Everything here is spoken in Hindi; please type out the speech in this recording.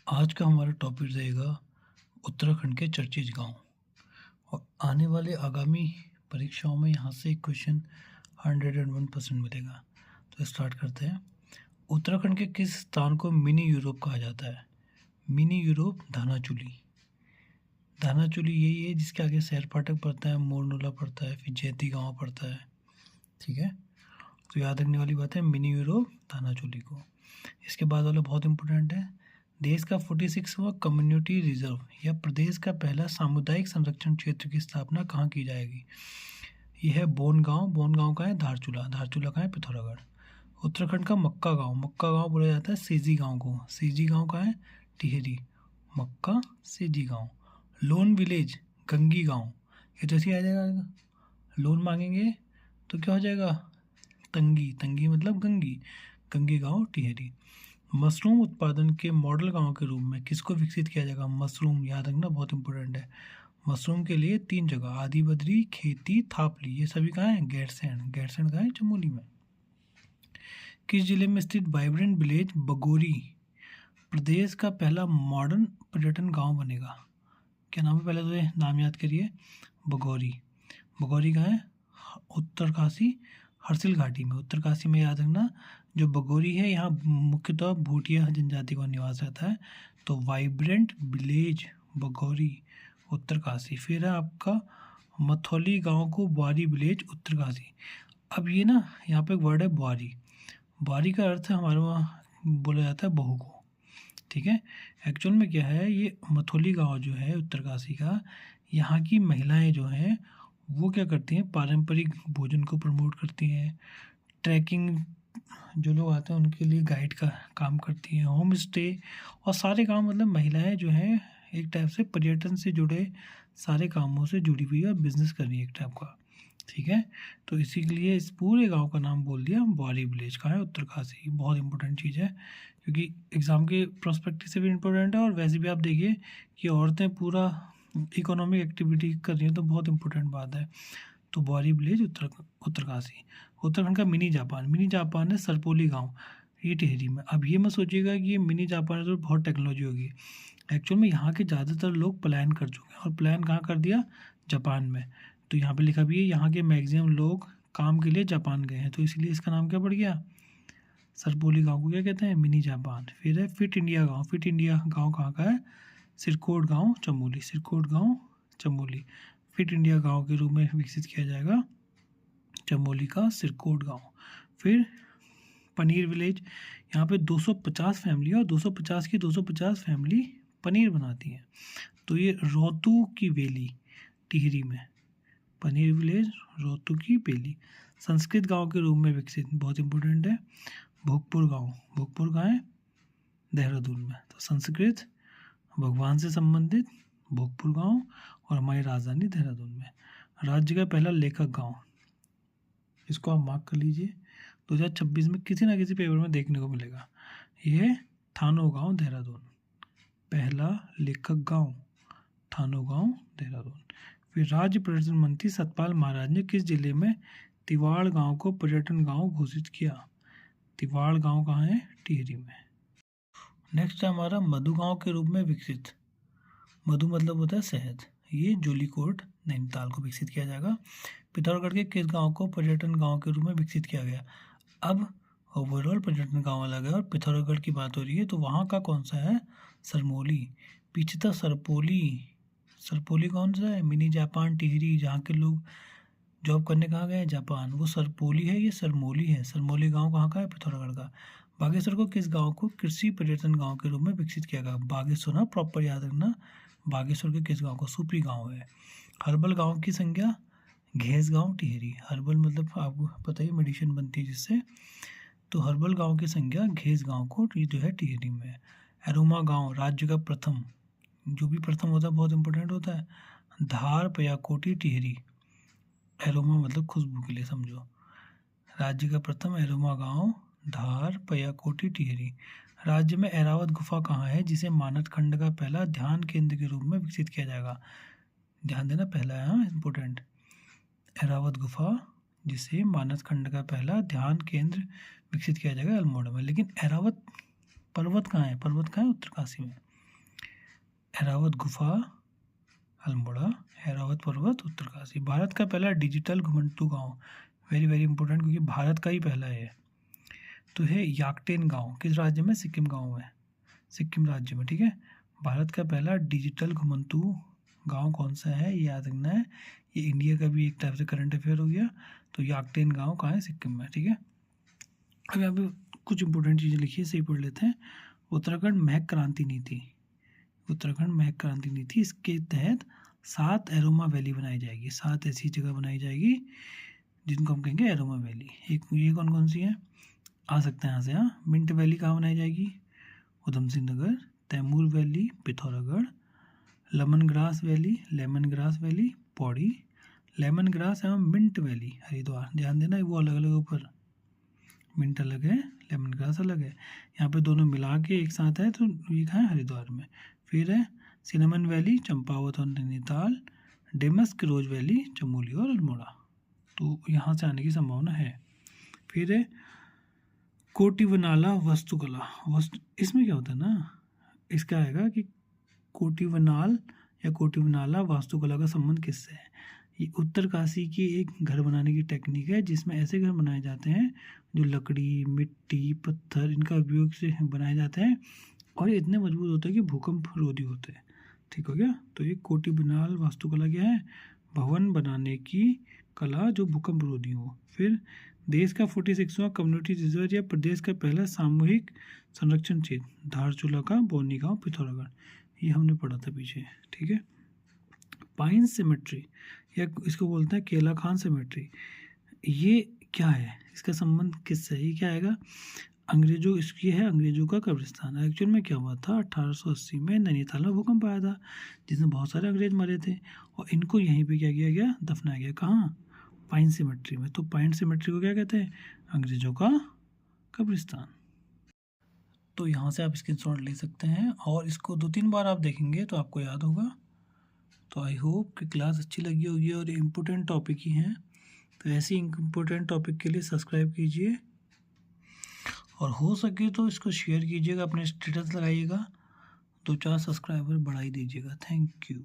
आज का हमारा टॉपिक रहेगा उत्तराखंड के चर्चित गांव। और आने वाले आगामी परीक्षाओं में यहाँ से एक क्वेश्चन 101% मिलेगा। तो स्टार्ट करते हैं। उत्तराखंड के किस स्थान को मिनी यूरोप कहा जाता है? Mini Europe Dhanachuli. धानाचूली यही है जिसके आगे सैर फाटक पड़ता है, मोरनोला पड़ता है, फिर जैती गाँव पड़ता है। ठीक है, तो याद रखने वाली बात है मिनी यूरोप धानाचूली को। इसके बाद वाला बहुत इंपॉर्टेंट है। देश का 46वां कम्युनिटी रिजर्व या प्रदेश का पहला सामुदायिक संरक्षण क्षेत्र की स्थापना कहाँ की जाएगी? यह है बोनगांव। बोनगांव का है धारचूला। धारचूला का है पिथौरागढ़। उत्तराखंड का मक्का गांव। मक्का गांव बोला जाता है सीजी गांव को। सीजी गांव का है टिहरी। मक्का सीजी गांव। लोन विलेज गंगी गांव। ये तो ऐसे ही आ जाएगा, लोन मांगेंगे तो क्या हो जाएगा? तंगी। तंगी मतलब गंगी। गंगी गांव टिहरी। मशरूम उत्पादन के मॉडल गांव के रूप में किसको विकसित किया जाएगा? मशरूम, याद रखना बहुत इंपॉर्टेंट है। मशरूम के लिए 3 जगह, आदि बद्री, खेती, थापली, ये सभी कहाँ है? गैरसैंण। गैरसैंण कहाँ है? चमोली में। किस जिले में स्थित वाइब्रेंट विलेज बगोरी प्रदेश का पहला मॉडर्न पर्यटन गांव बनेगा? क्या नाम है? पहले तो ये नाम याद करिए। बगोरी। बगोरी कहाँ है? उत्तरकाशी हर्सिल घाटी में। उत्तरकाशी में याद रखना जो बगोरी है यहाँ मुख्यतः भूटिया जनजाति का निवास रहता है। तो वाइब्रेंट विलेज बगोरी उत्तरकाशी। फिर है आपका मथौली गांव को बुआरी विलेज उत्तरकाशी। अब ये ना यहाँ पे एक वर्ड है बुआरी। बुआरी का अर्थ है हमारे वहाँ बोला जाता है बहू को। ठीक है, एक्चुअल में क्या है, ये मथौली गांव जो है उत्तरकाशी का, यहाँ की महिलाएं जो हैं वो क्या करती हैं? पारंपरिक भोजन को प्रमोट करती हैं। ट्रैकिंग जो लोग आते हैं उनके लिए गाइड का काम करती हैं। होम स्टे और सारे काम, मतलब महिलाएं जो हैं एक टाइप से पर्यटन से जुड़े सारे कामों से जुड़ी हुई है, बिजनेस कर रही है एक टाइप का। ठीक है, तो इसी के लिए इस पूरे गांव का नाम बोल दिया बुआरी विलेज का है उत्तरकाशी। बहुत इंपॉर्टेंट चीज़ है क्योंकि एग्ज़ाम के प्रोस्पेक्टिव से भी इम्पोर्टेंट है और वैसे भी आप देखिए कि औरतें पूरा इकोनॉमिक एक्टिविटी कर रही हैं तो बहुत इंपॉर्टेंट बात है। तो बुआरी विलेज उत्तरकाशी। उत्तराखंड का मिनी जापान। मिनी जापान है सरपोली गांव, ये टिहरी में। अब ये मत सोचिएगा कि ये मिनी जापान है तो बहुत टेक्नोलॉजी होगी। एक्चुअल में यहाँ के ज़्यादातर लोग पलायन कर चुके हैं और पलायन कहाँ कर दिया? जापान में। तो यहाँ पे लिखा भी है यहाँ के मैक्सिमम लोग काम के लिए जापान गए हैं, तो इसलिए इसका नाम क्या पड़ गया? सरपोली गांव को क्या कहते हैं? Mini Japan. फिर है फिट इंडिया गांव। फिट इंडिया गांव कहाँ का है? सिरकोट गांव चमोली। सिरकोट गांव चमोली। फिट इंडिया गांव के रूप में विकसित किया जाएगा चमोली का सिरकोट गांव। फिर पनीर विलेज। यहाँ पे 250 फैमिली और 250 की 250 फैमिली पनीर बनाती हैं। तो ये रोहतू की बेली टिहरी में। पनीर विलेज रोहतू की बेली। संस्कृत गांव के रूप में विकसित, बहुत इंपॉर्टेंट है, भोगपुर गांव। भोगपुर कहाँ है? देहरादून में। तो संस्कृत भगवान से संबंधित भोगपुर गांव और हमारी राजधानी देहरादून में। राज्य का पहला लेखक गांव, इसको आप मार्क कर लीजिए, 2026 में किसी ना किसी पेपर में देखने को मिलेगा। ये थानो गांव देहरादून। पहला लेखक गांव थानो गांव देहरादून। फिर राज्य पर्यटन मंत्री सतपाल महाराज ने किस जिले में तिवाड़ गांव को पर्यटन गांव घोषित किया? तिवाड़ गांव कहाँ है? टिहरी में। नेक्स्ट है हमारा मधु गांव के रूप में विकसित। मधु मतलब होता है शहद। ये जोलीकोट नैनीताल को विकसित किया जाएगा। पिथौरागढ़ के किस गांव को पर्यटन गांव के रूप में विकसित किया गया? अब ओवरऑल पर्यटन गांव अलग है और पिथौरागढ़ की बात हो रही है तो वहाँ का कौन सा है? सरमोली। पीछे था सरपोली। सरपोली कौन सा है? मिनी जापान टिहरी, जहाँ के लोग जॉब करने कहाँ गए? जापान। वो सरपोली है, ये सरमोली है। सरमोली गांव कहाँ का है? पिथौरागढ़ का। बागेश्वर को किस गांव को कृषि पर्यटन गांव के रूप में विकसित किया गया? बागेश्वर ना, प्रॉपर याद रखना, बागेश्वर के किस गांव को? सुपरी गांव है। हर्बल गांव की संख्या घेस गांव टिहरी। हर्बल मतलब आपको पता ही मेडिसिन बनती है जिससे, तो हर्बल गांव की संख्या घेस गांव को जो है टिहरी में। एरोमा गांव राज्य का प्रथम, जो भी प्रथम होता है बहुत इंपॉर्टेंट होता है, धार पयाकोटी टिहरी। एरोमा मतलब खुशबू के लिए समझो। राज्य का प्रथम एरोमा गांव धार पयाकोटी टिहरी। राज्य में एरावत गुफा कहाँ है जिसे मानद खंड का पहला ध्यान केंद्र के रूप में विकसित किया जाएगा? ध्यान देना, पहला है, हाँ इंपॉर्टेंट। एरावत गुफा जिसे मानद खंड का पहला ध्यान केंद्र विकसित किया जाएगा अल्मोड़ा में। लेकिन एरावत पर्वत कहाँ है? पर्वत कहाँ है? उत्तरकाशी में। एरावत गुफा अल्मोड़ा, एरावत पर्वत उत्तरकाशी। भारत का पहला डिजिटल घुमंतू गांव, वेरी वेरी इंपॉर्टेंट क्योंकि भारत का ही पहला है, तो है याकटेन गांव। किस राज्य में? सिक्किम गांव में, सिक्किम राज्य में, ठीक है। भारत का पहला डिजिटल घुमंतू गांव कौन सा है, ये याद रखना है। ये इंडिया का भी एक टाइप से करंट अफेयर हो गया। तो याकटेन गांव कहाँ है? सिक्किम में, ठीक है। अब यहाँ पे कुछ इंपॉर्टेंट चीज़ें लिखी है, सही पढ़ लेते हैं। उत्तराखंड महक क्रांति नीति, उत्तराखंड महक क्रांति नीति, इसके तहत 7 एरोमा वैली बनाई जाएगी। 7 ऐसी जगह बनाई जाएगी जिनको हम कहेंगे एरोमा वैली। एक ये कौन कौन सी है, आ सकते हैं यहाँ से। हाँ, मिंट वैली कहाँ बनाई जाएगी? उधम सिंह नगर। तैमूर valley Pithoragarh. Lemon grass valley Pauri. Lemon grass एवं मिंट वैली हरिद्वार। ध्यान देना, वो अलग अलग ऊपर, मिंट अलग है, लेमन ग्रास अलग है। यहाँ पे दोनों मिला के एक साथ है, तो ये कहाँ है? हरिद्वार में। फिर है सिनेमन वैली चंपावत और नैनीताल। डेमस्क रोज वैली चमोली और अल्मोड़ा, तो यहाँ से आने की संभावना है। फिर है कोटिवनाला वास्तुकला। इसमें क्या होता है ना, इसका आएगा कि कोटिवनाल या कोटिवनाला वास्तुकला का संबंध किससे है? ये उत्तरकाशी की एक घर बनाने की टेक्निक है जिसमें ऐसे घर बनाए जाते हैं जो लकड़ी, मिट्टी, पत्थर इनका उपयोग से बनाए जाते हैं और ये इतने मजबूत होते हैं कि भूकंप रोधी होते हैं। ठीक हो गया। तो ये कोटिवनाल वास्तुकला क्या है? भवन बनाने की कला जो भूकंप रोधी हो। फिर देश का 46वां कम्युनिटी रिजर्व या प्रदेश का पहला सामूहिक संरक्षण क्षेत्र धारचूला का बौनी गाँव पिथौरागढ़, ये हमने पढ़ा था पीछे, ठीक है। पाइन सिमेट्री या इसको बोलते हैं केला खान सिमेट्री, ये क्या है? इसका संबंध किससे है? ये क्या आएगा? अंग्रेजों, इसकी है अंग्रेजों का कब्रिस्तान। एक्चुअल में क्या हुआ था, 1880 में नैनीताल में भूकंप आया था जिसमें बहुत सारे अंग्रेज मरे थे और इनको यहीं पे क्या किया गया? दफनाया गया। कहाँ? पाइन सिमेट्री में। तो पाइन सिमेट्री को क्या कहते हैं? अंग्रेजों का कब्रिस्तान। तो यहाँ से आप स्क्रीनशॉट ले सकते हैं और इसको 2-3 बार आप देखेंगे तो आपको याद होगा। तो आई होप कि क्लास अच्छी लगी होगी और इम्पोर्टेंट टॉपिक ही हैं। तो ऐसे इम्पोर्टेंट टॉपिक के लिए सब्सक्राइब कीजिए और हो सके तो इसको शेयर कीजिएगा, अपने स्टेटस लगाइएगा, 2-4 सब्सक्राइबर बढ़ा ही दीजिएगा। Thank you.